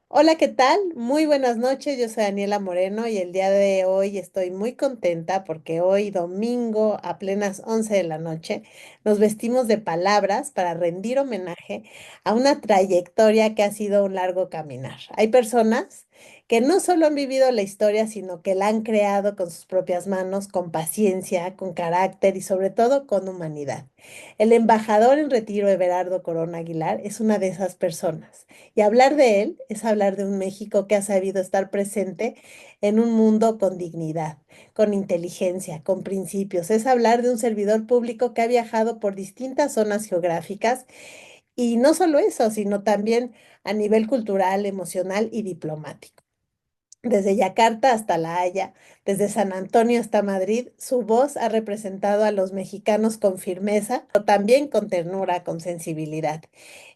Hola, ¿qué tal? Muy buenas noches, yo soy Daniela Moreno y el día de hoy estoy muy contenta porque hoy domingo a plenas 11 de la noche nos vestimos de palabras para rendir homenaje a una trayectoria que ha sido un largo caminar. Hay personas que no solo han vivido la historia, sino que la han creado con sus propias manos, con paciencia, con carácter y sobre todo con humanidad. El embajador en retiro Everardo Corona Aguilar es una de esas personas. Y hablar de él es hablar de un México que ha sabido estar presente en un mundo con dignidad, con inteligencia, con principios. Es hablar de un servidor público que ha viajado por distintas zonas geográficas y no solo eso, sino también a nivel cultural, emocional y diplomático. Desde Yakarta hasta La Haya, desde San Antonio hasta Madrid, su voz ha representado a los mexicanos con firmeza, pero también con ternura, con sensibilidad.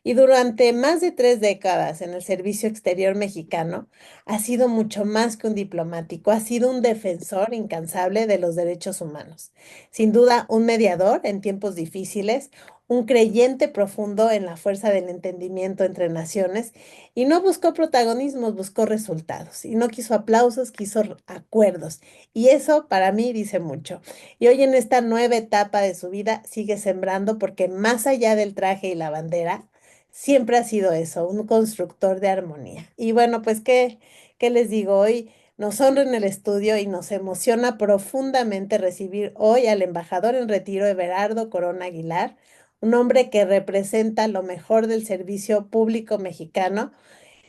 Y durante más de 3 décadas en el servicio exterior mexicano, ha sido mucho más que un diplomático, ha sido un defensor incansable de los derechos humanos. Sin duda, un mediador en tiempos difíciles, un creyente profundo en la fuerza del entendimiento entre naciones y no buscó protagonismos, buscó resultados. Y no quiso aplausos, quiso acuerdos. Y eso para mí dice mucho. Y hoy en esta nueva etapa de su vida sigue sembrando porque más allá del traje y la bandera, siempre ha sido eso, un constructor de armonía. Y bueno, pues, ¿qué les digo? Hoy nos honra en el estudio y nos emociona profundamente recibir hoy al embajador en retiro, Everardo Corona Aguilar, un hombre que representa lo mejor del servicio público mexicano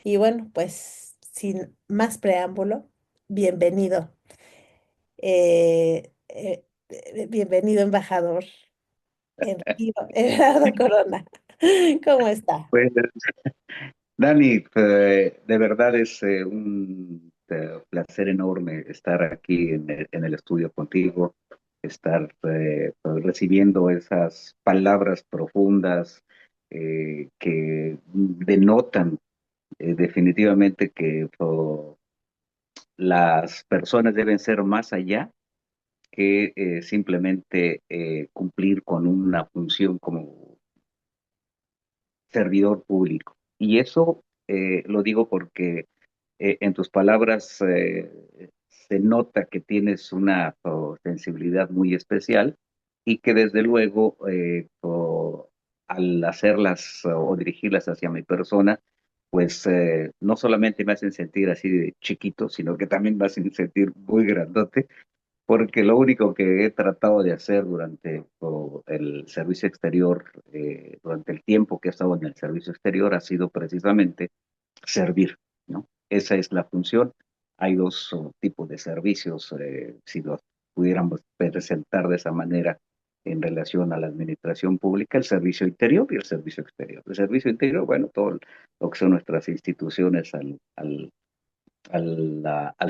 y bueno, pues sin más preámbulo, bienvenido, bienvenido embajador Gerardo Corona. ¿Cómo está? Pues, Dani, de verdad es un placer enorme estar aquí en el estudio contigo, estar pues, recibiendo esas palabras profundas que denotan definitivamente que las personas deben ser más allá que simplemente cumplir con una función como servidor público. Y eso lo digo porque en tus palabras se nota que tienes una sensibilidad muy especial y que desde luego al hacerlas o dirigirlas hacia mi persona, pues no solamente me hacen sentir así de chiquito, sino que también me hacen sentir muy grandote porque lo único que he tratado de hacer durante el servicio exterior, durante el tiempo que he estado en el servicio exterior, ha sido precisamente servir, ¿no? Esa es la función. Hay dos tipos de servicios, si los pudiéramos presentar de esa manera en relación a la administración pública, el servicio interior y el servicio exterior. El servicio interior, bueno, todo lo que son nuestras instituciones al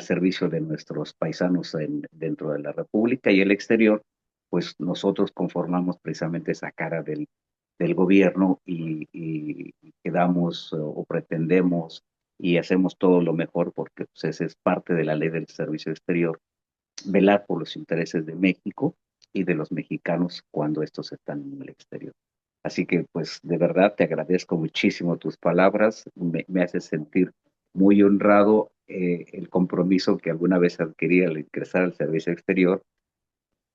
servicio de nuestros paisanos dentro de la República y el exterior, pues nosotros conformamos precisamente esa cara del gobierno y quedamos o pretendemos y hacemos todo lo mejor porque pues, esa es parte de la ley del servicio exterior, velar por los intereses de México y de los mexicanos cuando estos están en el exterior. Así que pues de verdad te agradezco muchísimo tus palabras, me hace sentir muy honrado el compromiso que alguna vez adquirí al ingresar al servicio exterior.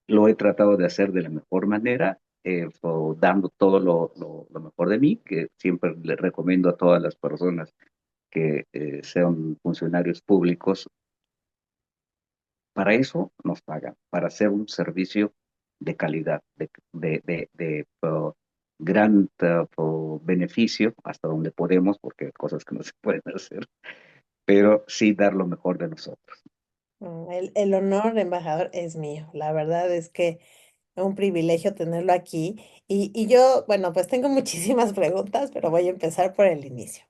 Lo he tratado de hacer de la mejor manera, dando todo lo mejor de mí, que siempre le recomiendo a todas las personas que sean funcionarios públicos. Para eso nos pagan, para hacer un servicio de calidad, de gran beneficio hasta donde podemos, porque hay cosas que no se pueden hacer, pero sí dar lo mejor de nosotros. El honor, embajador, es mío. La verdad es que es un privilegio tenerlo aquí. Y yo, bueno, pues tengo muchísimas preguntas, pero voy a empezar por el inicio.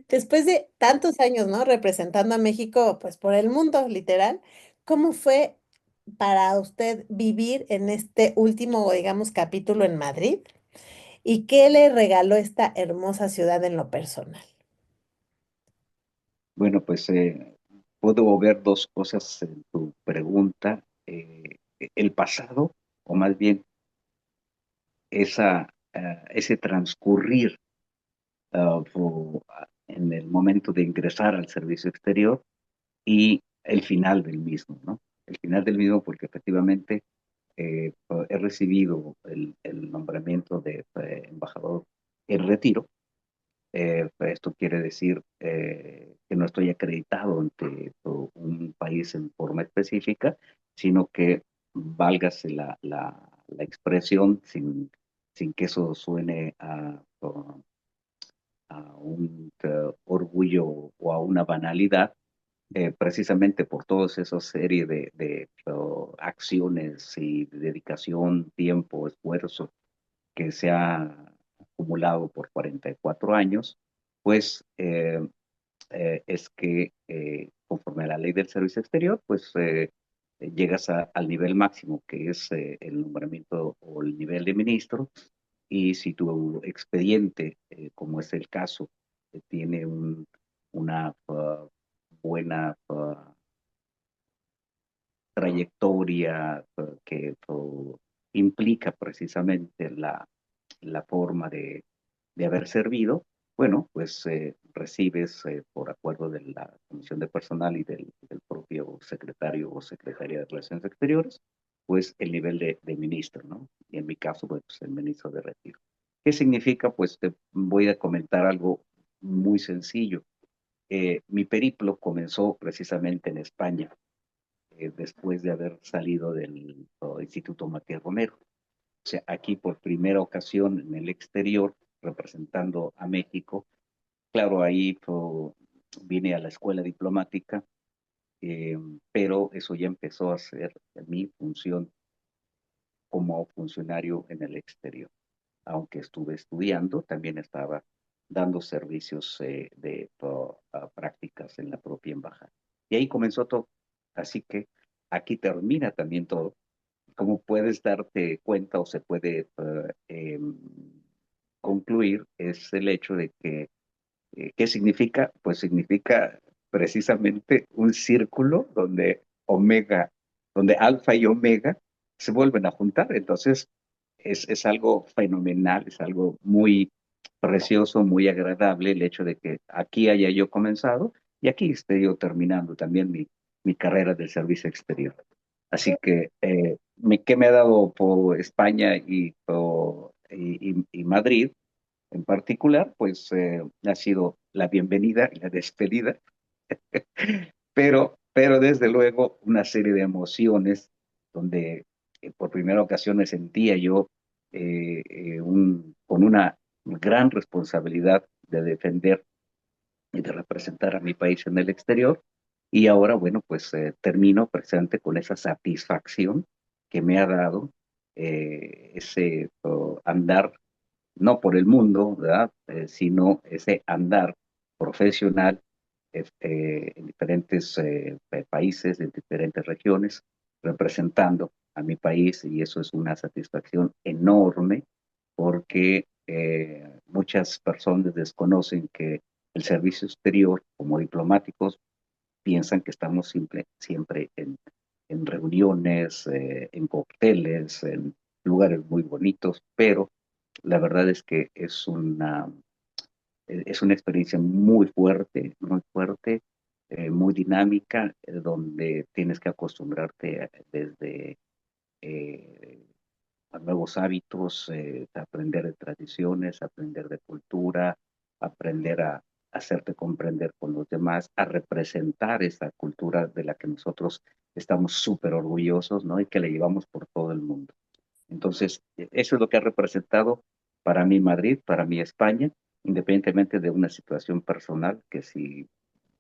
Después de tantos años, ¿no? Representando a México, pues por el mundo, literal, ¿cómo fue para usted vivir en este último, digamos, capítulo en Madrid? ¿Y qué le regaló esta hermosa ciudad en lo personal? Bueno, pues puedo ver dos cosas en tu pregunta. El pasado, o más bien ese transcurrir en el momento de ingresar al servicio exterior y el final del mismo, ¿no? El final del mismo porque efectivamente he recibido el nombramiento de embajador en retiro. Esto quiere decir que no estoy acreditado ante un país en forma específica, sino que válgase la expresión sin que eso suene a un orgullo o a una banalidad, precisamente por todas esas serie de acciones y dedicación, tiempo, esfuerzo que se ha acumulado por 44 años, pues es que conforme a la ley del servicio exterior, pues llegas al nivel máximo, que es el nombramiento o el nivel de ministro, y si tu expediente, como es el caso, tiene una buena trayectoria que implica precisamente la forma de haber servido, bueno, pues recibes por acuerdo de la Comisión de Personal y del propio secretario o secretaria de Relaciones Exteriores, pues el nivel de ministro, ¿no? Y en mi caso, pues el ministro de retiro. ¿Qué significa? Pues te voy a comentar algo muy sencillo. Mi periplo comenzó precisamente en España, después de haber salido del Instituto Matías Romero. O sea, aquí por primera ocasión en el exterior, representando a México. Claro, ahí vine a la escuela diplomática, eh, pero eso ya empezó a ser mi función como funcionario en el exterior. Aunque estuve estudiando, también estaba dando servicios prácticas en la propia embajada. Y ahí comenzó todo. Así que aquí termina también todo. Como puedes darte cuenta o se puede concluir, es el hecho de que ¿qué significa? Pues significa precisamente un círculo donde omega, donde alfa y omega se vuelven a juntar. Entonces, es algo fenomenal, es algo muy precioso, muy agradable el hecho de que aquí haya yo comenzado y aquí esté yo terminando también mi carrera del servicio exterior. Así que, ¿qué me ha dado por España y Madrid? En particular, pues ha sido la bienvenida y la despedida, pero desde luego una serie de emociones donde por primera ocasión me sentía yo con una gran responsabilidad de defender y de representar a mi país en el exterior. Y ahora, bueno, pues termino presente con esa satisfacción que me ha dado ese andar no por el mundo, ¿verdad? Sino ese andar profesional en diferentes países, en diferentes regiones, representando a mi país y eso es una satisfacción enorme porque muchas personas desconocen que el servicio exterior como diplomáticos piensan que estamos siempre en reuniones, en cócteles, en lugares muy bonitos, pero la verdad es que es una experiencia muy fuerte, muy dinámica, donde tienes que acostumbrarte desde eh, a nuevos hábitos, aprender de tradiciones, aprender de cultura, aprender a hacerte comprender con los demás, a representar esa cultura de la que nosotros estamos súper orgullosos, ¿no? Y que la llevamos por todo el mundo. Entonces, eso es lo que ha representado para mí Madrid, para mí España, independientemente de una situación personal, que si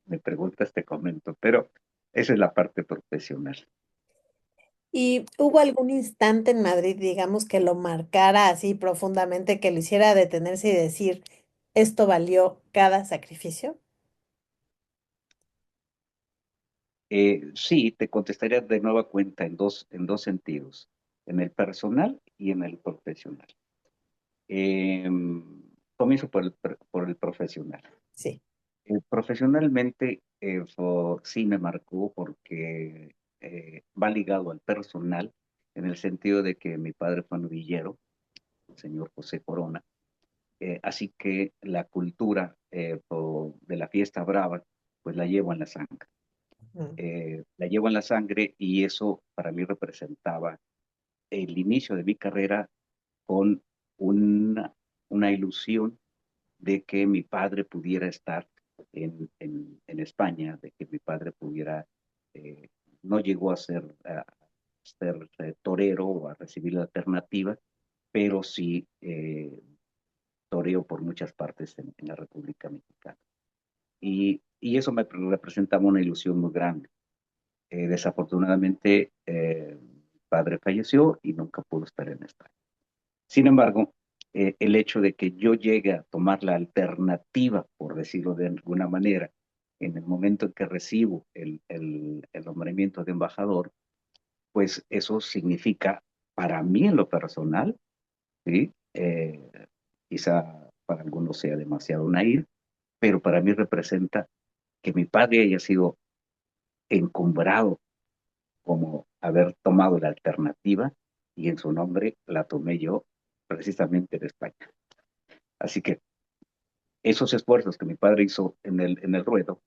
me preguntas te comento, pero esa es la parte profesional. ¿Y hubo algún instante en Madrid, digamos, que lo marcara así profundamente, que lo hiciera detenerse y decir, esto valió cada sacrificio? Sí, te contestaría de nueva cuenta en dos sentidos, en el personal y en el profesional. Eh, Comienzo por el profesional. Sí. Profesionalmente, sí me marcó porque va ligado al personal, en el sentido de que mi padre fue novillero, el señor José Corona, así que la cultura de la fiesta brava, pues la llevo en la sangre. Mm, La llevo en la sangre y eso para mí representaba el inicio de mi carrera con una ilusión de que mi padre pudiera estar en España, de que mi padre pudiera, eh, no llegó a ser torero o a recibir la alternativa, pero sí toreo por muchas partes en la República Mexicana. Y eso me representaba una ilusión muy grande. Desafortunadamente, mi padre falleció y nunca pudo estar en España. Sin embargo, el hecho de que yo llegue a tomar la alternativa, por decirlo de alguna manera, en el momento en que recibo el nombramiento de embajador, pues eso significa para mí en lo personal, ¿sí? Quizá para algunos sea demasiado naif, pero para mí representa que mi padre haya sido encumbrado como haber tomado la alternativa y en su nombre la tomé yo precisamente en España. Así que esos esfuerzos que mi padre hizo en el ruedo,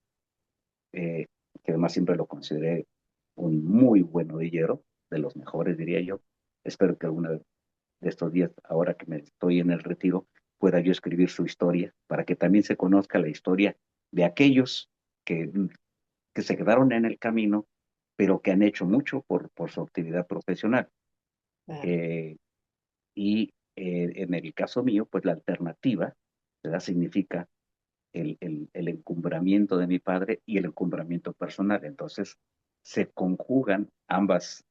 eh, que además siempre lo consideré un muy buen novillero, de los mejores diría yo, espero que alguna de estos días, ahora que me estoy en el retiro, pueda yo escribir su historia para que también se conozca la historia de aquellos que, que se quedaron en el camino, pero que han hecho mucho por su actividad profesional. claro. Eh, y en el caso mío, pues la alternativa, ¿verdad? Significa el encumbramiento de mi padre y el encumbramiento personal. Entonces, se conjugan ambas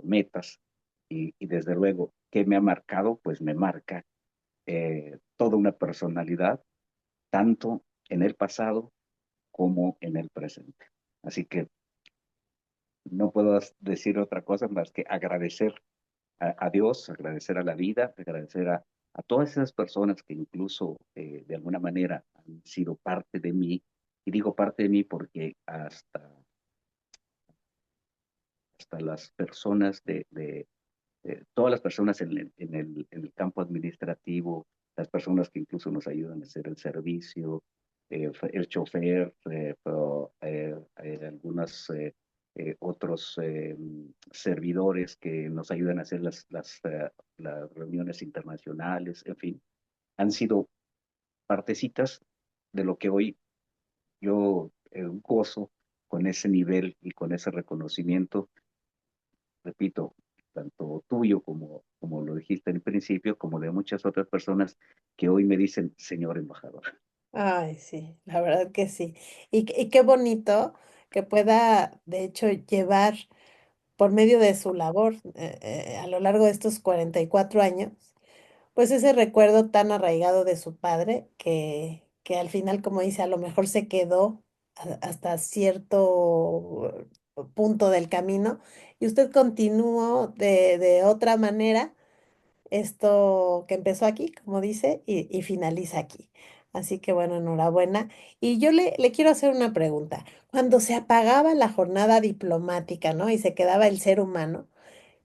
metas y desde luego, ¿qué me ha marcado? Pues me marca toda una personalidad, tanto en el pasado como en el presente. Así que no puedo decir otra cosa más que agradecer a Dios, agradecer a la vida, agradecer a todas esas personas que incluso de alguna manera han sido parte de mí. Y digo parte de mí porque hasta las personas todas las personas en el campo administrativo, las personas que incluso nos ayudan a hacer el servicio, el chofer, algunos otros servidores que nos ayudan a hacer las reuniones internacionales, en fin, han sido partecitas de lo que hoy yo gozo con ese nivel y con ese reconocimiento, repito, tanto tuyo como lo dijiste en principio, como de muchas otras personas que hoy me dicen, señor embajador. Ay, sí, la verdad que sí. Y qué bonito que pueda, de hecho, llevar por medio de su labor a lo largo de estos 44 años, pues ese recuerdo tan arraigado de su padre que al final, como dice, a lo mejor se quedó hasta cierto punto del camino y usted continuó de otra manera esto que empezó aquí, como dice, y finaliza aquí. Así que bueno, enhorabuena. Y yo le quiero hacer una pregunta. Cuando se apagaba la jornada diplomática, ¿no? Y se quedaba el ser humano,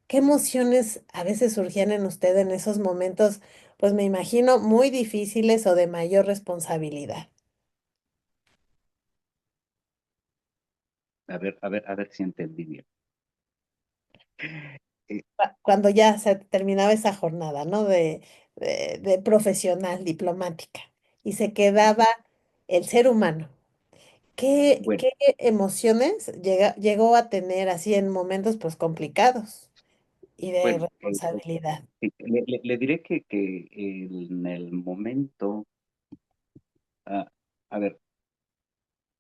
¿qué emociones a veces surgían en usted en esos momentos? Pues me imagino muy difíciles o de mayor responsabilidad. A ver si entendí bien. Eh, Cuando ya se terminaba esa jornada, ¿no? De profesional diplomática y se quedaba el ser humano. bueno, ¿Qué emociones llegó a tener así en momentos pues complicados y de bueno, responsabilidad? le diré que en el momento, ah, a ver,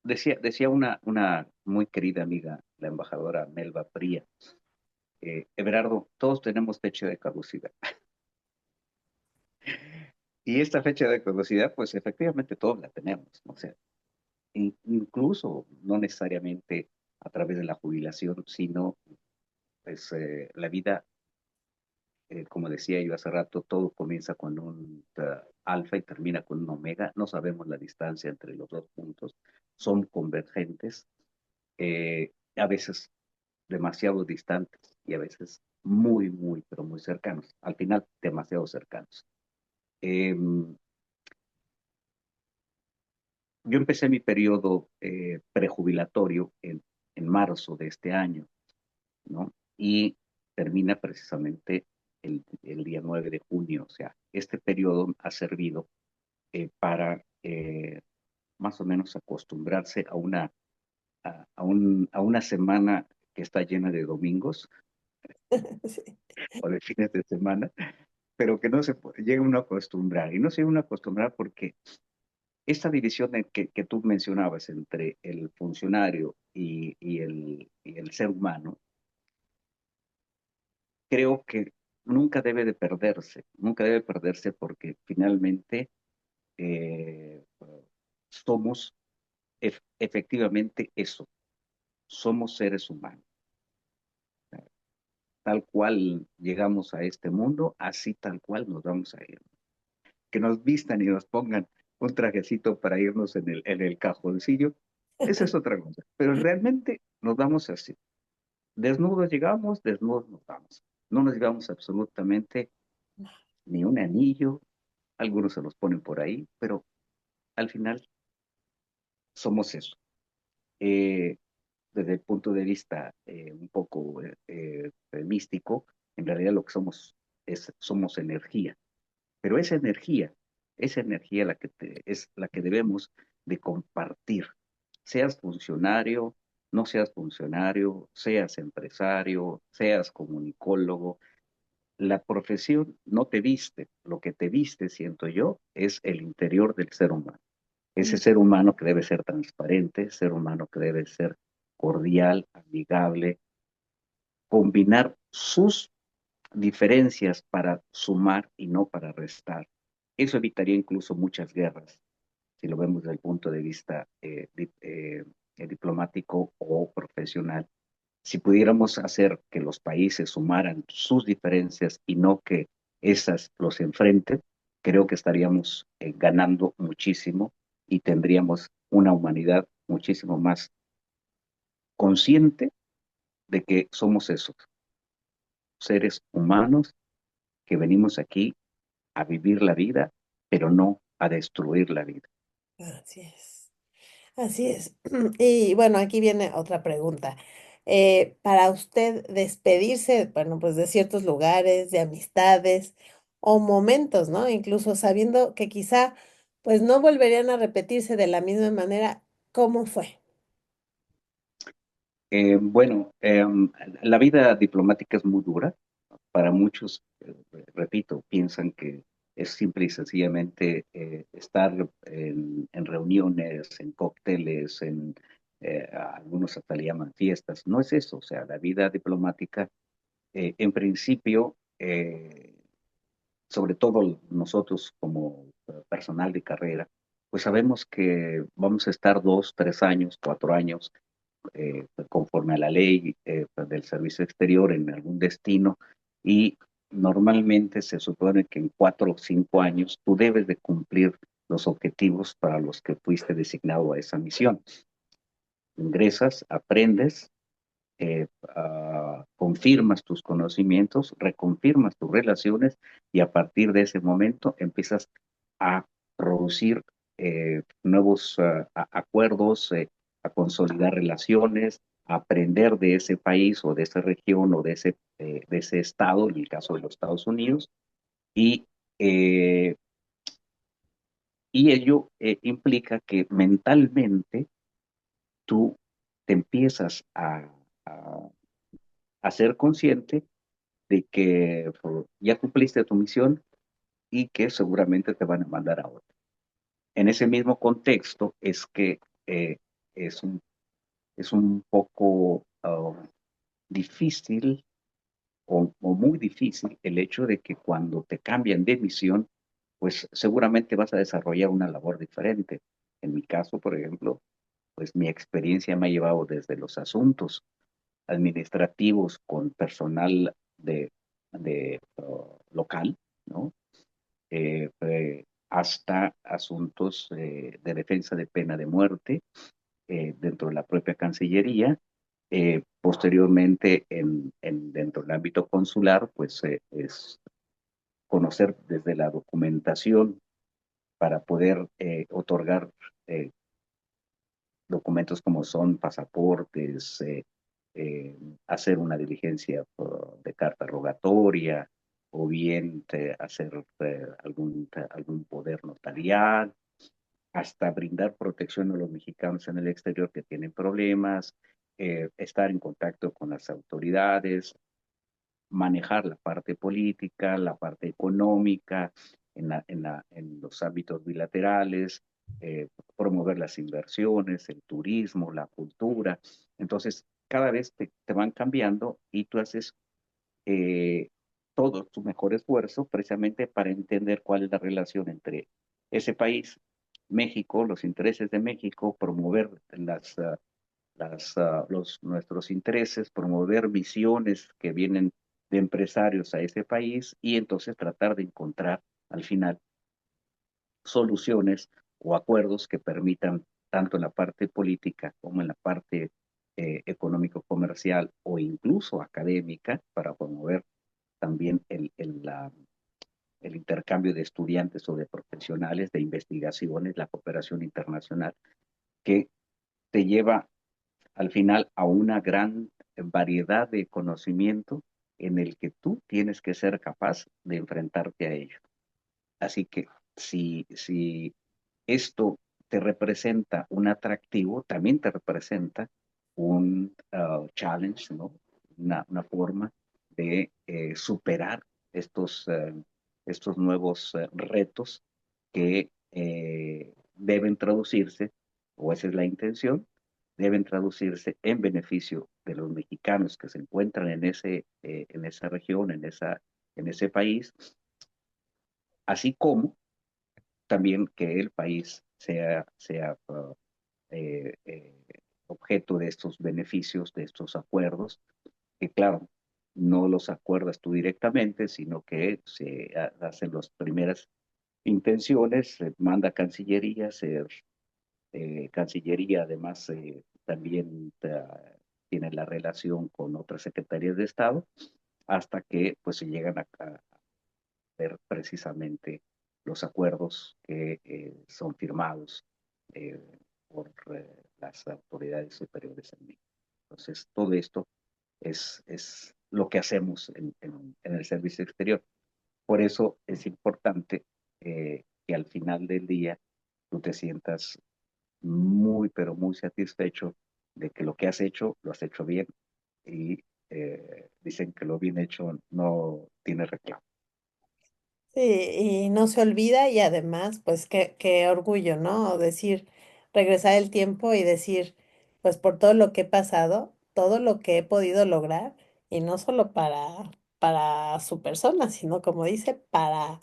decía una muy querida amiga, la embajadora Melba Fría, Everardo, todos tenemos fecha de caducidad. Y esta fecha de caducidad, pues efectivamente todos la tenemos, ¿no? O sea, incluso no necesariamente a través de la jubilación, sino pues la vida, como decía yo hace rato, todo comienza con un alfa y termina con un omega, no sabemos la distancia entre los dos puntos, son convergentes, a veces demasiado distantes y a veces muy, muy, pero muy cercanos, al final demasiado cercanos. Eh, yo empecé mi periodo prejubilatorio en marzo de este año, ¿no? Y termina precisamente el día 9 de junio. O sea, este periodo ha servido para más o menos acostumbrarse a una semana que está llena de domingos Sí. o de fines de semana, pero que no se llega uno a acostumbrar. Y no se llega uno a acostumbrar porque esta división que tú mencionabas entre el funcionario y el ser humano, creo que nunca debe perderse porque finalmente eh, somos efectivamente eso, somos seres humanos. Tal cual llegamos a este mundo, así tal cual nos vamos a ir. Que nos vistan y nos pongan un trajecito para irnos en el cajoncillo, esa es otra cosa. Pero realmente nos vamos así. Desnudos llegamos, desnudos nos vamos. No nos llevamos absolutamente ni un anillo, algunos se los ponen por ahí, pero al final somos eso. Eh, Desde el punto de vista un poco místico, en realidad lo que somos somos energía, pero esa energía es la que debemos de compartir, seas funcionario, no seas funcionario, seas empresario, seas comunicólogo, la profesión no te viste, lo que te viste, siento yo, es el interior del ser humano. Ese ser humano que debe ser transparente, ser humano que debe ser cordial, amigable, combinar sus diferencias para sumar y no para restar. Eso evitaría incluso muchas guerras, si lo vemos desde el punto de vista diplomático o profesional. Si pudiéramos hacer que los países sumaran sus diferencias y no que esas los enfrenten, creo que estaríamos ganando muchísimo y tendríamos una humanidad muchísimo más consciente de que somos esos seres humanos que venimos aquí a vivir la vida, pero no a destruir la vida. Así es. Así es. Y bueno, aquí viene otra pregunta. Para usted despedirse, bueno, pues de ciertos lugares, de amistades o momentos, ¿no? Incluso sabiendo que quizá pues no volverían a repetirse de la misma manera, ¿cómo fue? Bueno, la vida diplomática es muy dura. Para muchos, repito, piensan que es simple y sencillamente estar en reuniones, en cócteles, algunos hasta le llaman fiestas. No es eso, o sea, la vida diplomática, en principio, sobre todo nosotros como personal de carrera, pues sabemos que vamos a estar 2, 3 años, 4 años conforme a la ley del servicio exterior en algún destino y normalmente se supone que en 4 o 5 años tú debes de cumplir los objetivos para los que fuiste designado a esa misión. Ingresas, aprendes, confirmas tus conocimientos, reconfirmas tus relaciones y a partir de ese momento empiezas a producir nuevos acuerdos, a consolidar relaciones, a aprender de ese país o de esa región o de ese estado, en el caso de los Estados Unidos, y, eh, y ello implica que mentalmente tú te empiezas a, a ser consciente de que ya cumpliste tu misión y que seguramente te van a mandar a otra. En ese mismo contexto es que eh, es, un, es un poco difícil o muy difícil el hecho de que cuando te cambian de misión, pues seguramente vas a desarrollar una labor diferente. En mi caso, por ejemplo, pues mi experiencia me ha llevado desde los asuntos administrativos con personal de local, ¿no? Hasta asuntos de defensa de pena de muerte dentro de la propia Cancillería. Posteriormente, dentro del ámbito consular, pues es conocer desde la documentación para poder otorgar eh, documentos como son pasaportes, hacer una diligencia de carta rogatoria o bien hacer algún poder notarial, hasta brindar protección a los mexicanos en el exterior que tienen problemas, estar en contacto con las autoridades, manejar la parte política, la parte económica, en los ámbitos bilaterales, promover las inversiones, el turismo, la cultura. Entonces, cada vez te van cambiando y tú haces eh, todo tu mejor esfuerzo precisamente para entender cuál es la relación entre ese país, México, los intereses de México, promover nuestros intereses, promover visiones que vienen de empresarios a ese país y entonces tratar de encontrar al final soluciones o acuerdos que permitan, tanto en la parte política como en la parte económico-comercial o incluso académica, para promover también el intercambio de estudiantes o de profesionales, de investigaciones, la cooperación internacional, que te lleva al final a una gran variedad de conocimiento en el que tú tienes que ser capaz de enfrentarte a ello. Así que si esto te representa un atractivo, también te representa un challenge, ¿no? Una forma de superar estos nuevos retos que deben traducirse, o esa es la intención, deben traducirse en beneficio de los mexicanos que se encuentran en esa región, en ese país, así como también que el país sea eh, eh, objeto de estos beneficios, de estos acuerdos, que claro, no los acuerdas tú directamente, sino que se hacen las primeras intenciones, se manda a Cancillería, Cancillería además también tiene la relación con otras secretarías de Estado, hasta que pues se llegan a ver precisamente los acuerdos que son firmados eh, por las autoridades superiores en México. Entonces, todo esto es lo que hacemos en el servicio exterior. Por eso es importante que al final del día tú te sientas muy, pero muy satisfecho de que lo que has hecho, lo has hecho bien y dicen que lo bien hecho no tiene reclamo. Sí, y no se olvida y además, pues qué orgullo, ¿no? Decir, regresar el tiempo y decir, pues por todo lo que he pasado, todo lo que he podido lograr, y no solo para su persona, sino como dice, para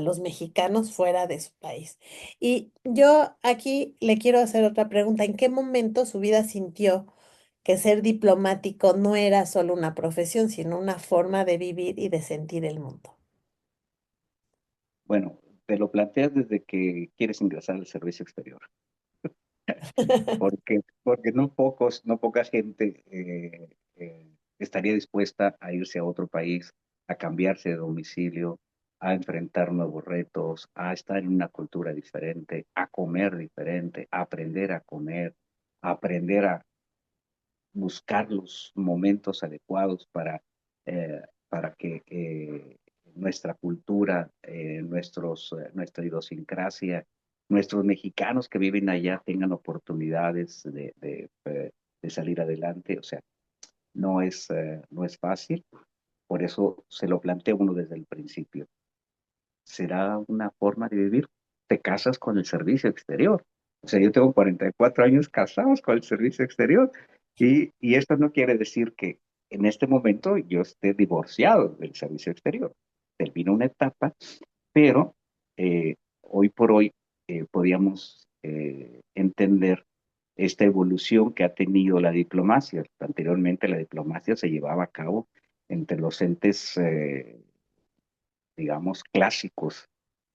los mexicanos fuera de su país. Y yo aquí le quiero hacer otra pregunta. ¿En qué momento su vida sintió que ser diplomático no era solo una profesión, sino una forma de vivir y de sentir el mundo? Bueno, te lo planteas desde que quieres ingresar al servicio exterior, porque no poca gente estaría dispuesta a irse a otro país, a cambiarse de domicilio, a enfrentar nuevos retos, a estar en una cultura diferente, a comer diferente, a aprender a comer, a aprender a buscar los momentos adecuados para que nuestra cultura, nuestra idiosincrasia, nuestros mexicanos que viven allá tengan oportunidades de salir adelante. O sea, no es fácil, por eso se lo plantea uno desde el principio. ¿Será una forma de vivir? Te casas con el servicio exterior. O sea, yo tengo 44 años casados con el servicio exterior y esto no quiere decir que en este momento yo esté divorciado del servicio exterior. Termino una etapa, pero hoy por hoy podríamos entender esta evolución que ha tenido la diplomacia. Anteriormente la diplomacia se llevaba a cabo entre los entes digamos, clásicos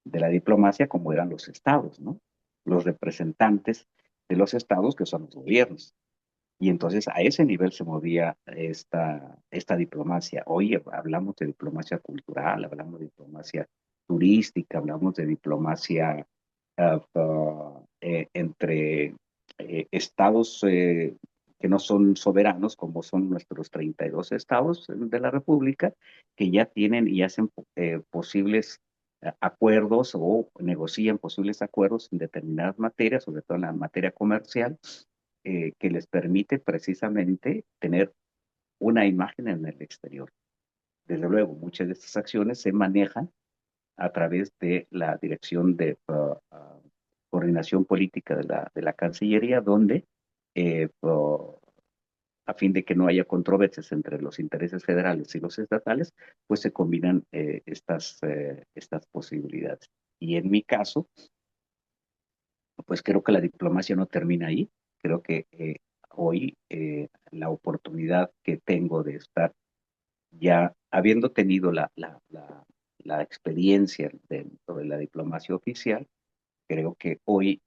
de la diplomacia, como eran los estados, ¿no? Los representantes de los estados, que son los gobiernos. Y entonces a ese nivel se movía esta diplomacia. Hoy hablamos de diplomacia cultural, hablamos de diplomacia turística, hablamos de diplomacia entre estados que no son soberanos, como son nuestros 32 estados de la República, que ya tienen y hacen posibles acuerdos o negocian posibles acuerdos en determinadas materias, sobre todo en la materia comercial, que les permite precisamente tener una imagen en el exterior. Desde luego, muchas de estas acciones se manejan a través de la Dirección de Coordinación Política de la Cancillería, donde, a fin de que no haya controversias entre los intereses federales y los estatales, pues se combinan estas posibilidades. Y en mi caso, pues creo que la diplomacia no termina ahí. Creo que hoy la oportunidad que tengo de estar ya habiendo tenido la experiencia dentro de la diplomacia oficial, creo que hoy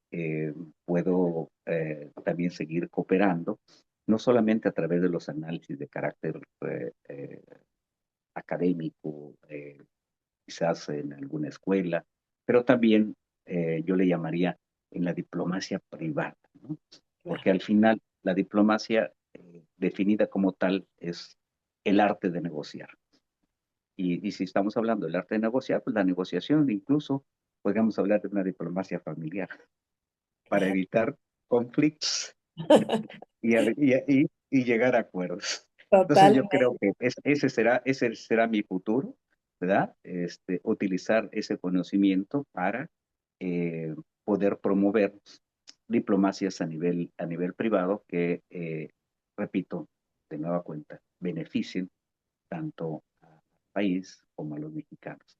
puedo también seguir cooperando, no solamente a través de los análisis de carácter académico, quizás en alguna escuela, pero también yo le llamaría en la diplomacia privada, ¿no? Claro. Porque al final la diplomacia definida como tal es el arte de negociar. Y si estamos hablando del arte de negociar, pues la negociación incluso podríamos hablar de una diplomacia familiar para evitar conflictos y llegar a acuerdos. Entonces yo creo Totalmente. que ese será mi futuro, ¿verdad? Utilizar ese conocimiento para eh, poder promover diplomacias a nivel privado que, repito, de nueva cuenta, beneficien tanto al país como a los mexicanos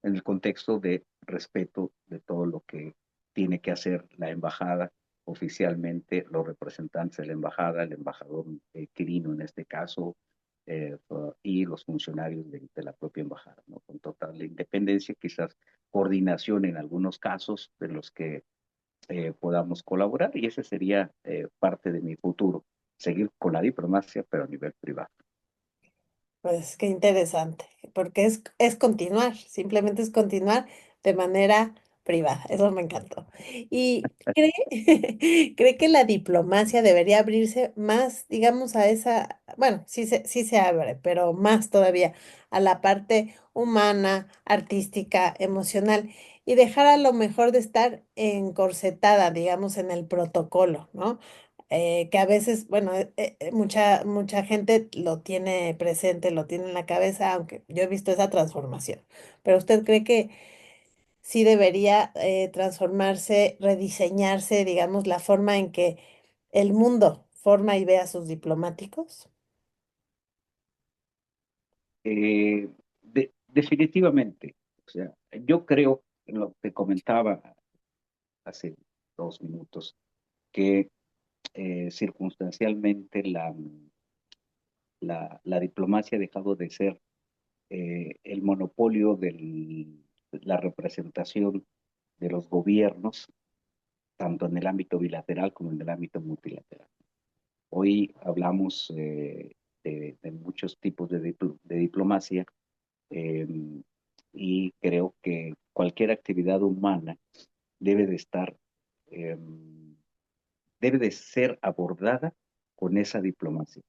en el contexto de respeto de todo lo que tiene que hacer la embajada oficialmente, los representantes de la embajada, el embajador Quirino en este caso, y los funcionarios de la propia embajada, ¿no? Con total independencia, quizás coordinación en algunos casos de los que podamos colaborar, y ese sería parte de mi futuro, seguir con la diplomacia, pero a nivel privado. Pues qué interesante, porque es continuar, simplemente es continuar de manera privada, eso me encantó. ¿Y cree, cree que la diplomacia debería abrirse más, digamos, a esa, bueno, sí se abre, pero más todavía a la parte humana, artística, emocional, y dejar a lo mejor de estar encorsetada, digamos, en el protocolo, ¿no? Que a veces, bueno, mucha gente lo tiene presente, lo tiene en la cabeza, aunque yo he visto esa transformación. Pero ¿usted cree que sí debería transformarse, rediseñarse, digamos, la forma en que el mundo forma y ve a sus diplomáticos? Definitivamente, o sea, yo creo, en lo que comentaba hace 2 minutos, que circunstancialmente la diplomacia ha dejado de ser el monopolio de la representación de los gobiernos, tanto en el ámbito bilateral como en el ámbito multilateral. Hoy hablamos de muchos tipos de diplomacia, eh, y creo que cualquier actividad humana debe de estar, eh, debe de ser abordada con esa diplomacia.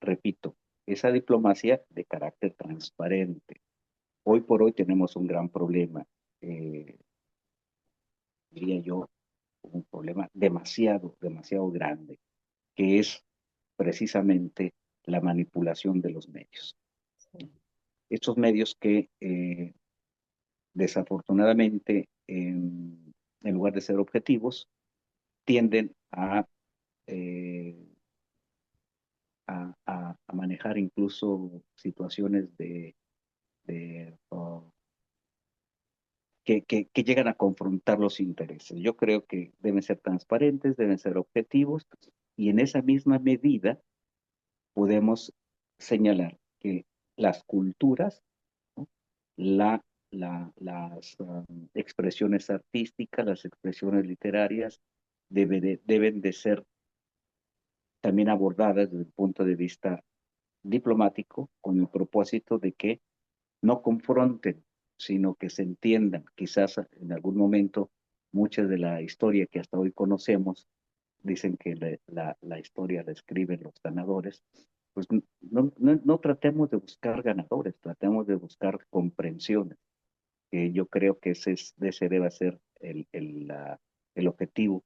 Repito, esa diplomacia de carácter transparente. Hoy por hoy tenemos un gran problema, eh, diría yo, un problema demasiado grande, que es precisamente la manipulación de los medios. Sí. Estos medios que desafortunadamente, en lugar de ser objetivos, tienden eh, a manejar incluso situaciones que llegan a confrontar los intereses. Yo creo que deben ser transparentes, deben ser objetivos, y en esa misma medida podemos señalar que las culturas, ¿no? la, las expresiones artísticas, las expresiones literarias deben de ser también abordadas desde el punto de vista diplomático, con el propósito de que no confronten, sino que se entiendan. Quizás en algún momento mucha de la historia que hasta hoy conocemos, dicen que la historia la escriben los ganadores, pues no tratemos de buscar ganadores, tratemos de buscar comprensiones, que yo creo que ese debe ser el objetivo.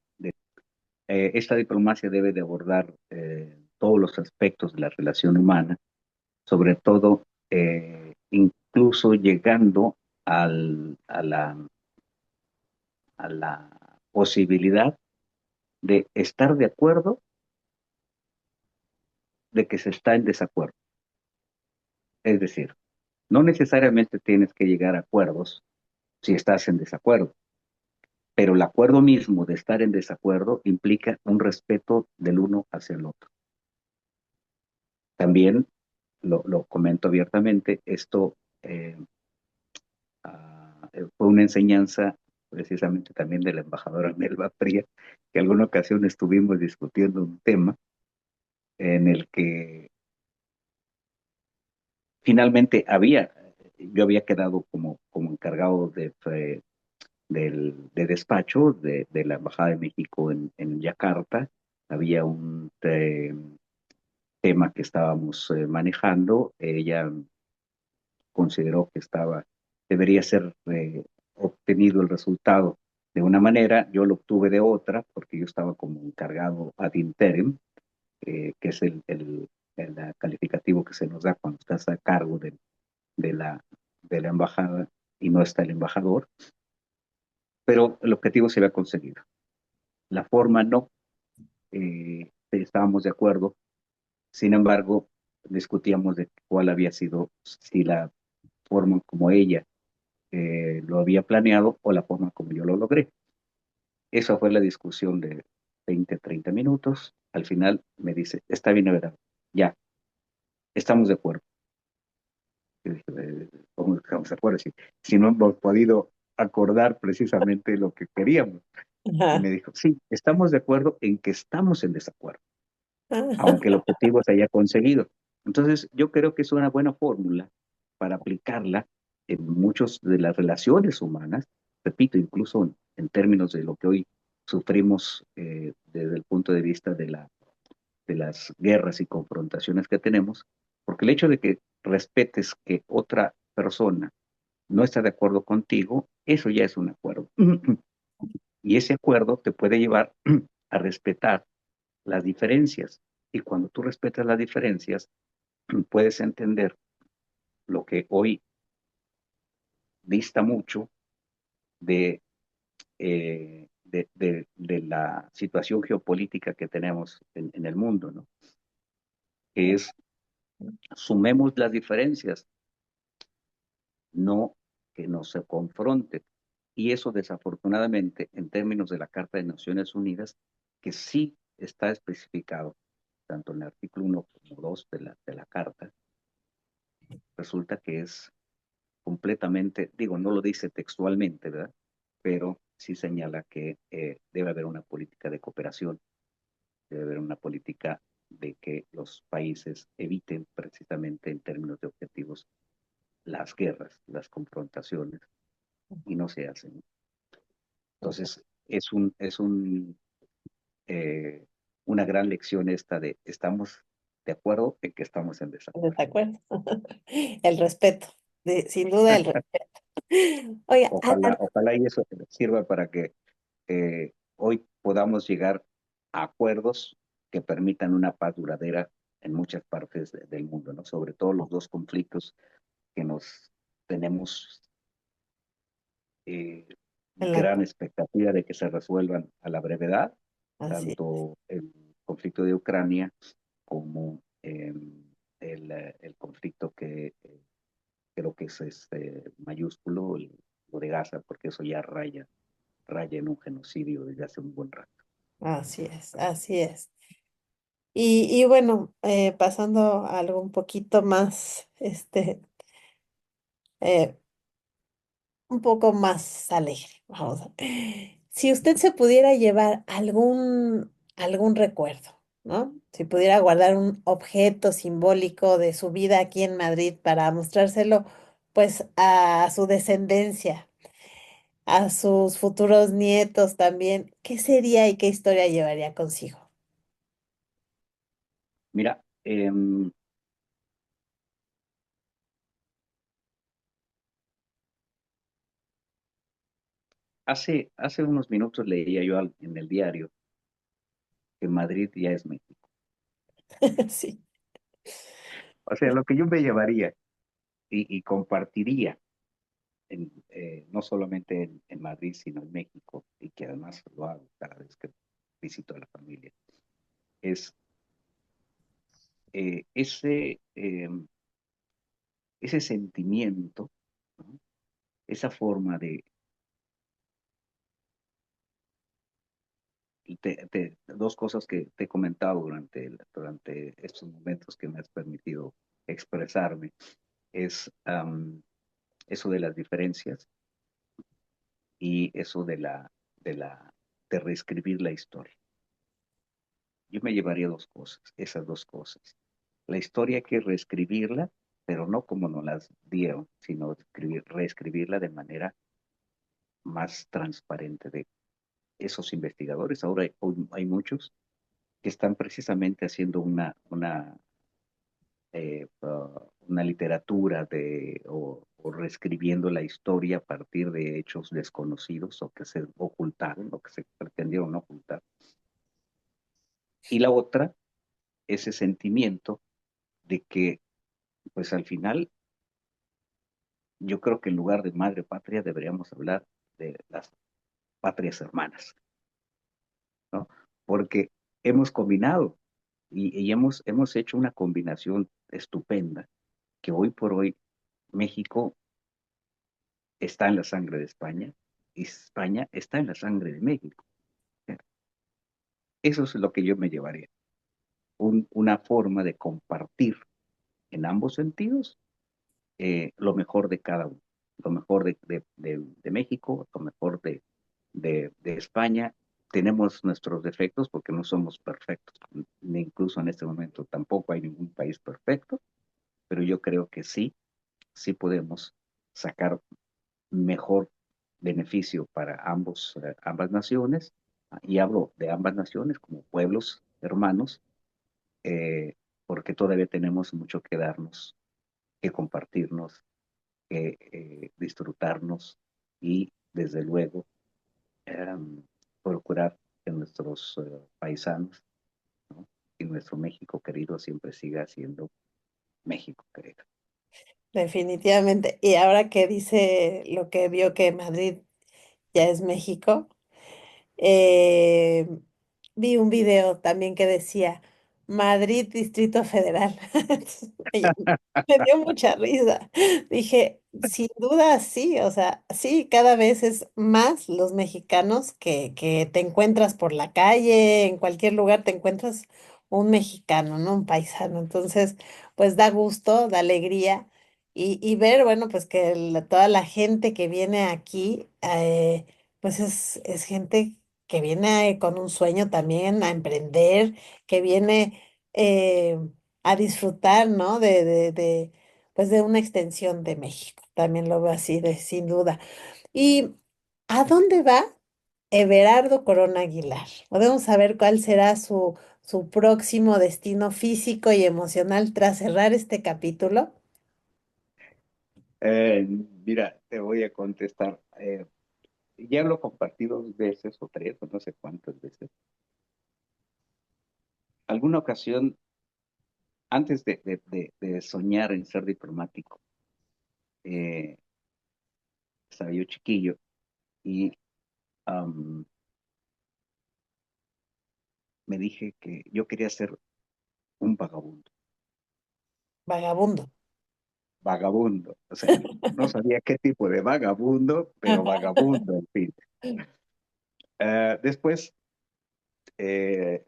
Esta diplomacia debe de abordar todos los aspectos de la relación humana, sobre todo incluso llegando a la posibilidad de estar de acuerdo de que se está en desacuerdo. Es decir, no necesariamente tienes que llegar a acuerdos si estás en desacuerdo, pero el acuerdo mismo de estar en desacuerdo implica un respeto del uno hacia el otro. También lo comento abiertamente, esto eh, fue una enseñanza precisamente también de la embajadora Melba Fría, que alguna ocasión estuvimos discutiendo un tema en el que finalmente yo había quedado como encargado de despacho de la Embajada de México en Yakarta. Había un tema que estábamos manejando. Ella consideró que debería ser obtenido el resultado de una manera, yo lo obtuve de otra, porque yo estaba como encargado ad interim, que es el calificativo que se nos da cuando estás a cargo de la, de la embajada y no está el embajador, pero el objetivo se había conseguido. La forma no, estábamos de acuerdo, sin embargo, discutíamos de cuál había sido, si la forma como ella lo había planeado o la forma como yo lo logré. Esa fue la discusión de 20, 30 minutos. Al final me dice, está bien, verdad, ya, estamos de acuerdo. Yo dije, ¿cómo estamos de acuerdo? Si no hemos podido acordar precisamente lo que queríamos. Y Ajá. me dijo, sí, estamos de acuerdo en que estamos en desacuerdo, aunque el Ajá. objetivo se haya conseguido. Entonces, yo creo que es una buena fórmula para aplicarla en muchas de las relaciones humanas, repito, incluso en términos de lo que hoy sufrimos desde el punto de vista de las guerras y confrontaciones que tenemos, porque el hecho de que respetes que otra persona no está de acuerdo contigo, eso ya es un acuerdo. Y ese acuerdo te puede llevar a respetar las diferencias. Y cuando tú respetas las diferencias, puedes entender lo que hoy dista mucho de la situación geopolítica que tenemos en el mundo, ¿no? Que es, sumemos las diferencias, no que nos se confronten. Y eso desafortunadamente, en términos de la Carta de Naciones Unidas, que sí está especificado, tanto en el artículo 1 como 2 de la Carta, resulta que es completamente, digo, no lo dice textualmente, ¿verdad? Pero sí señala que debe haber una política de cooperación, debe haber una política de que los países eviten precisamente en términos de objetivos las guerras, las confrontaciones, y no se hacen. Entonces, eh, una gran lección esta de estamos de acuerdo en que estamos en desacuerdo. ¿De acuerdo? El respeto, sin duda el respeto. Oiga, Ojalá y eso sirva para que hoy podamos llegar a acuerdos que permitan una paz duradera en muchas partes del mundo, ¿no? Sobre todo los dos conflictos que nos tenemos eh, en la, gran expectativa de que se resuelvan a la brevedad, así, tanto el conflicto de Ucrania como el conflicto que creo que es mayúsculo, lo de Gaza, porque eso ya raya en un genocidio desde hace un buen rato. así es, así es. Y bueno, pasando a algo un poquito más, eh, un poco más alegre, vamos a. Si usted se pudiera llevar algún recuerdo ¿no? Si pudiera guardar un objeto simbólico de su vida aquí en Madrid para mostrárselo, pues, a su descendencia, a sus futuros nietos también, ¿qué sería y qué historia llevaría consigo? Mira, hace unos minutos leía yo en el diario que Madrid ya es México. Sí. O sea, lo que yo me llevaría y compartiría, no solamente en Madrid, sino en México, y que además lo hago cada vez que visito a la familia, es ese sentimiento, ¿no? Esa forma dos cosas que te he comentado durante estos momentos que me has permitido expresarme, es eso de las diferencias y eso de reescribir la historia. Yo me llevaría dos cosas, esas dos cosas. La historia hay que reescribirla, pero no como nos las dieron, sino reescribirla de manera más transparente de esos investigadores. Ahora hay muchos que están precisamente haciendo una literatura o reescribiendo la historia a partir de hechos desconocidos o que se ocultaron o que se pretendieron ocultar. Y la otra, ese sentimiento de que, pues al final, yo creo que en lugar de madre patria deberíamos hablar de las patrias hermanas, ¿no? Porque hemos combinado y hemos hecho una combinación estupenda que hoy por hoy México está en la sangre de España y España está en la sangre de México. Eso es lo que yo me llevaría, una forma de compartir en ambos sentidos lo mejor de cada uno, lo mejor de México, lo mejor de España. Tenemos nuestros defectos porque no somos perfectos, ni incluso en este momento tampoco hay ningún país perfecto, pero yo creo que sí podemos sacar mejor beneficio para ambas naciones, y hablo de ambas naciones como pueblos hermanos, eh, porque todavía tenemos mucho que darnos, que compartirnos, que disfrutarnos y desde luego eh, procurar que nuestros paisanos, ¿no? Y nuestro México querido siempre siga siendo México querido. Definitivamente. Y ahora que dice lo que vio que Madrid ya es México, eh, vi un video también que decía Madrid, Distrito Federal. Me dio mucha risa. Dije, sin duda sí, o sea, sí, cada vez es más los mexicanos que te encuentras por la calle, en cualquier lugar te encuentras un mexicano, ¿no? Un paisano. Entonces, pues da gusto, da alegría y ver, bueno, pues que toda la gente que viene aquí, pues es gente que viene con un sueño también a emprender, que viene a disfrutar, ¿no? Pues de una extensión de México. También lo veo así, sin duda. ¿Y a dónde va Everardo Corona Aguilar? Podemos saber cuál será su próximo destino físico y emocional tras cerrar este capítulo. Mira, te voy a contestar. Ya lo compartí dos veces o tres, o no sé cuántas veces. Alguna ocasión, antes de soñar en ser diplomático, eh, estaba yo chiquillo y am, me dije que yo quería ser un vagabundo. Vagabundo. Vagabundo, o sea, no sabía qué tipo de vagabundo, pero vagabundo, en fin. Después, el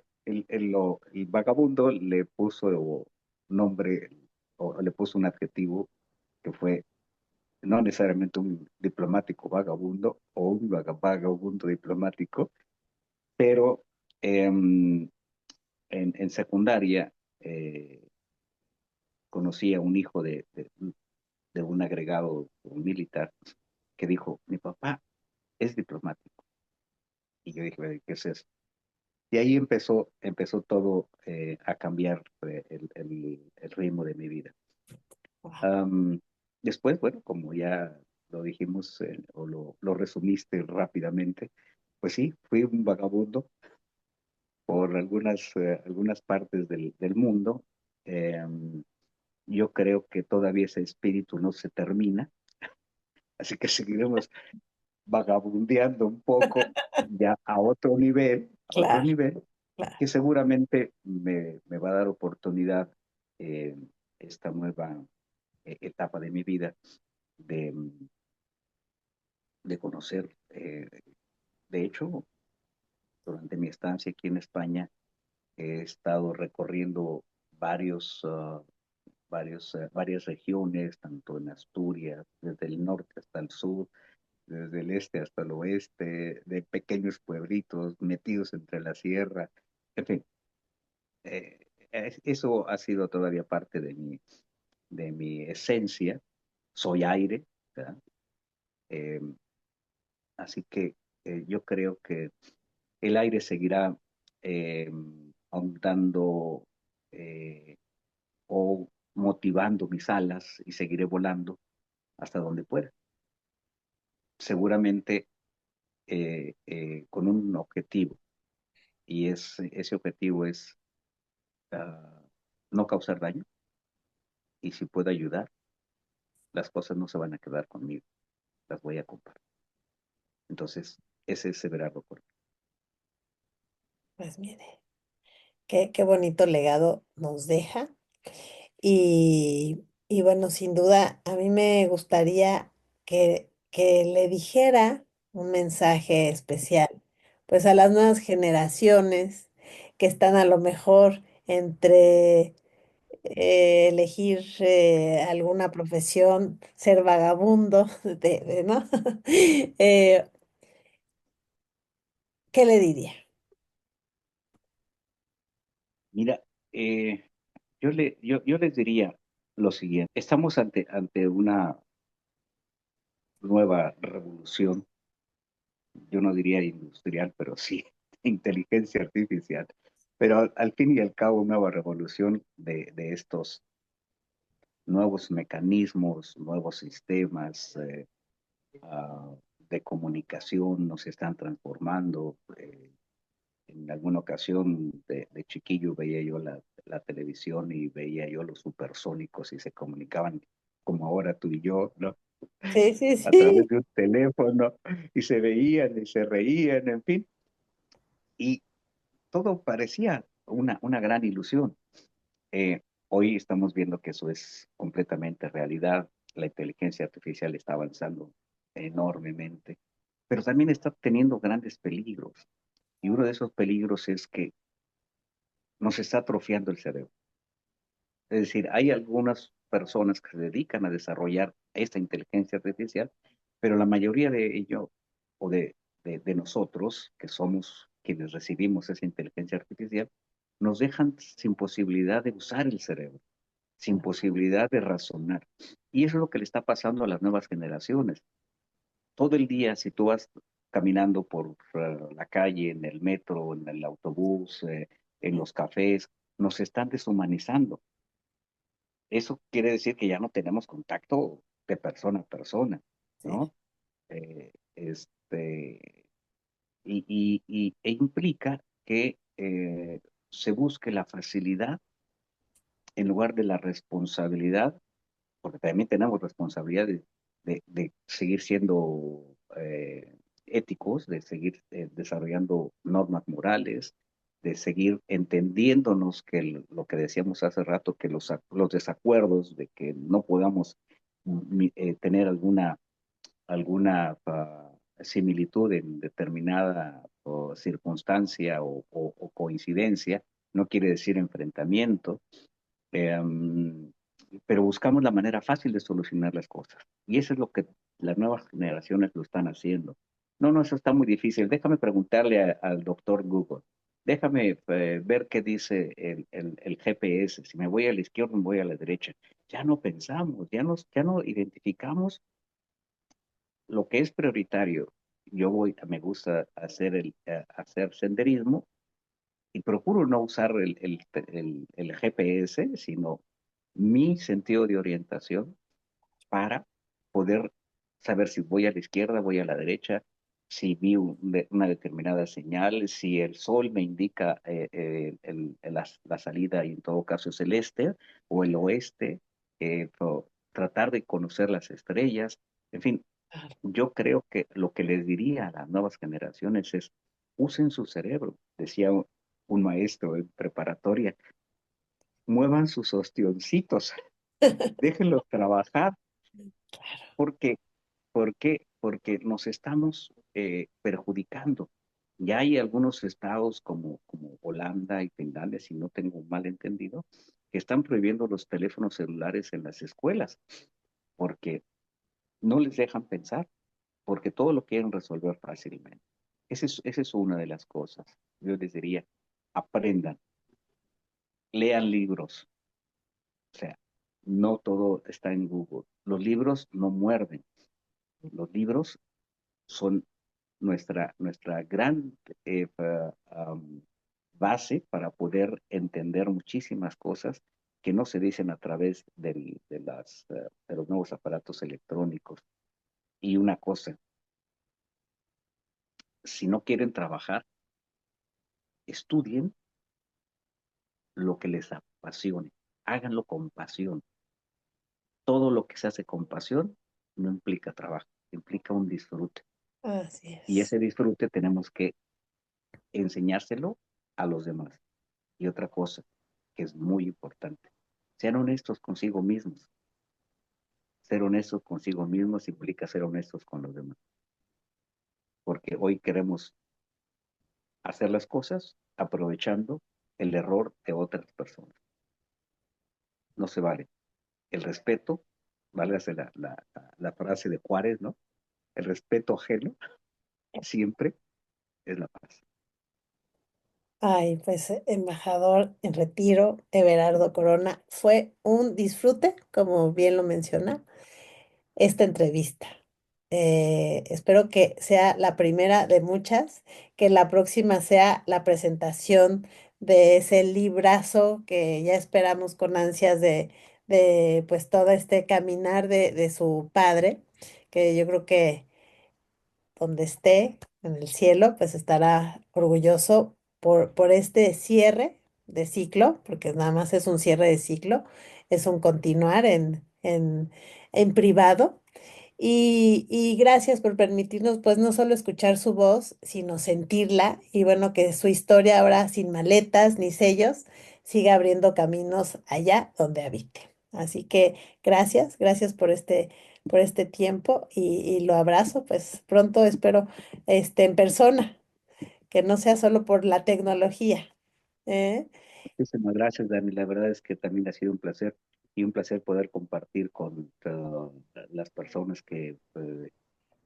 vagabundo le puso nombre o le puso un adjetivo que fue no necesariamente un diplomático vagabundo o vagabundo diplomático, pero en secundaria conocí a un hijo de un agregado un militar que dijo, mi papá es diplomático. Y yo dije, ¿qué es eso? Y ahí empezó todo a cambiar el ritmo de mi vida. Wow. Am, Después, bueno, como ya lo dijimos o lo resumiste rápidamente, pues sí, fui un vagabundo por algunas partes del mundo. Em, yo creo que todavía ese espíritu no se termina, así que seguiremos vagabundeando un poco ya a otro Claro, nivel, claro. que seguramente me va a dar oportunidad eh, esta nueva etapa de mi vida de, de conocer. De hecho, durante mi estancia aquí en España, he estado recorriendo varias regiones, tanto en Asturias, desde el norte hasta el sur, desde el este hasta el oeste, de pequeños pueblitos metidos entre la sierra. En fin, eh, eso ha sido todavía parte de mi esencia. Soy aire, ¿verdad? Eh, Así que yo creo que el aire seguirá eh, ahondando eh, o motivando mis alas y seguiré volando hasta donde pueda. Seguramente con un objetivo, y ese objetivo es no causar daño, y si puedo ayudar, las cosas no se van a quedar conmigo, las voy a compartir. Entonces, ese es Everardo Cortés. Pues mire, qué bonito legado nos deja. Y bueno, sin duda, a mí me gustaría que le dijera un mensaje especial, pues a las nuevas generaciones que están a lo mejor entre elegir alguna profesión, ser vagabundo, ¿no? Eh, ¿Qué le diría? Mira, yo les diría lo siguiente, estamos ante una nueva revolución, yo no diría industrial, pero sí inteligencia artificial, pero al fin y al cabo nueva revolución de estos nuevos mecanismos, nuevos sistemas de comunicación nos están transformando. En alguna ocasión de chiquillo veía yo la televisión y veía yo los supersónicos y se comunicaban como ahora tú y yo, ¿no? Sí, sí, A través sí. de un teléfono y se veían y se reían, en fin, y todo parecía una gran ilusión. Hoy estamos viendo que eso es completamente realidad. La inteligencia artificial está avanzando enormemente, pero también está teniendo grandes peligros. Y uno de esos peligros es que nos está atrofiando el cerebro. Es decir, hay algunas personas que se dedican a desarrollar esta inteligencia artificial, pero la mayoría de ellos, o de nosotros, que somos quienes recibimos esa inteligencia artificial, nos dejan sin posibilidad de usar el cerebro, sin posibilidad de razonar. Y eso es lo que le está pasando a las nuevas generaciones. Todo el día, si tú vas caminando por la calle, en el metro, en el autobús, en los cafés, nos están deshumanizando. Eso quiere decir que ya no tenemos contacto de persona a persona, Sí, ¿no? E implica que se busque la facilidad en lugar de la responsabilidad, porque también tenemos responsabilidad de seguir siendo éticos, de seguir desarrollando normas morales, de seguir entendiéndonos que lo que decíamos hace rato, que los desacuerdos, de que no podamos tener alguna similitud en determinada circunstancia o coincidencia, no quiere decir enfrentamiento, eh, pero buscamos la manera fácil de solucionar las cosas. Y eso es lo que las nuevas generaciones lo están haciendo. No, no, eso está muy difícil. Déjame preguntarle al doctor Google. déjame ver qué dice el GPS, si me voy a la izquierda o me voy a la derecha. Ya no pensamos, ya no identificamos lo que es prioritario. Me gusta hacer hacer senderismo y procuro no usar el GPS, sino mi sentido de orientación para poder saber si voy a la izquierda, voy a la derecha, si vi una determinada señal, si el sol me indica la salida y en todo caso es el este o el oeste, tratar de conocer las estrellas, en fin, Claro. yo creo que lo que les diría a las nuevas generaciones es, usen su cerebro, decía un maestro en preparatoria, muevan sus ostioncitos, déjenlos trabajar, porque, porque nos estamos perjudicando. Ya hay algunos estados como Holanda y Finlandia, si no tengo un mal entendido, que están prohibiendo los teléfonos celulares en las escuelas, porque no les dejan pensar, porque todo lo quieren resolver fácilmente. Esa es una de las cosas. Yo les diría, aprendan, lean libros, o sea, no todo está en Google. Los libros no muerden, los libros son nuestra gran base para poder entender muchísimas cosas que no se dicen a través de los nuevos aparatos electrónicos. Y una cosa, si no quieren trabajar, estudien lo que les apasione, háganlo con pasión. Todo lo que se hace con pasión no implica trabajo, implica un disfrute. Así Y es. ese disfrute tenemos que enseñárselo a los demás. Y otra cosa que es muy importante, sean honestos consigo mismos. Ser honestos consigo mismos implica ser honestos con los demás. Porque hoy queremos hacer las cosas aprovechando el error de otras personas. No se vale. El respeto, válgase la frase de Juárez, ¿no? El respeto ajeno siempre es la paz. Ay, pues embajador en retiro, Everardo Corona, fue un disfrute, como bien lo menciona, esta entrevista. Espero que sea la primera de muchas, que la próxima sea la presentación de ese librazo que ya esperamos con ansias de pues todo este caminar de su padre, que yo creo que donde esté, en el cielo, pues estará orgulloso por este cierre de ciclo, porque nada más es un cierre de ciclo, es un continuar en privado. Y gracias por permitirnos, pues, no solo escuchar su voz, sino sentirla. Y bueno, que su historia ahora sin maletas ni sellos siga abriendo caminos allá donde habite. Así que gracias, gracias por este tiempo y lo abrazo, pues pronto espero en persona, que no sea solo por la tecnología. ¿Eh? Muchísimas gracias, Dani. La verdad es que también ha sido un placer y un placer poder compartir con las personas que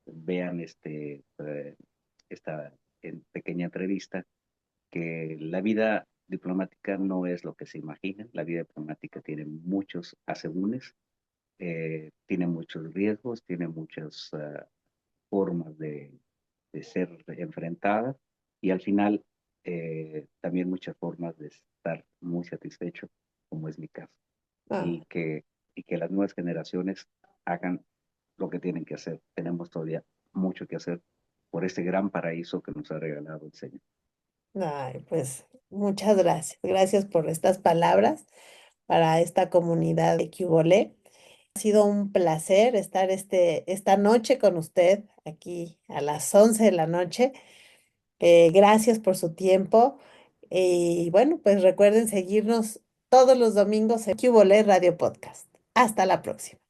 vean esta pequeña entrevista, que la vida diplomática no es lo que se imaginan. La vida diplomática tiene muchos asegúnes, tiene muchos riesgos, tiene muchas formas de ser enfrentada y al final también muchas formas de estar muy satisfecho, como es mi caso, Ah, y y que las nuevas generaciones hagan lo que tienen que hacer. Tenemos todavía mucho que hacer por este gran paraíso que nos ha regalado el Señor. ay, pues muchas gracias. Gracias por estas palabras para esta comunidad de Cubolé. Ha sido un placer estar esta noche con usted aquí a las 11 de la noche. Gracias por su tiempo. Y bueno, pues recuerden seguirnos todos los domingos en Cubolé Radio Podcast. Hasta la próxima.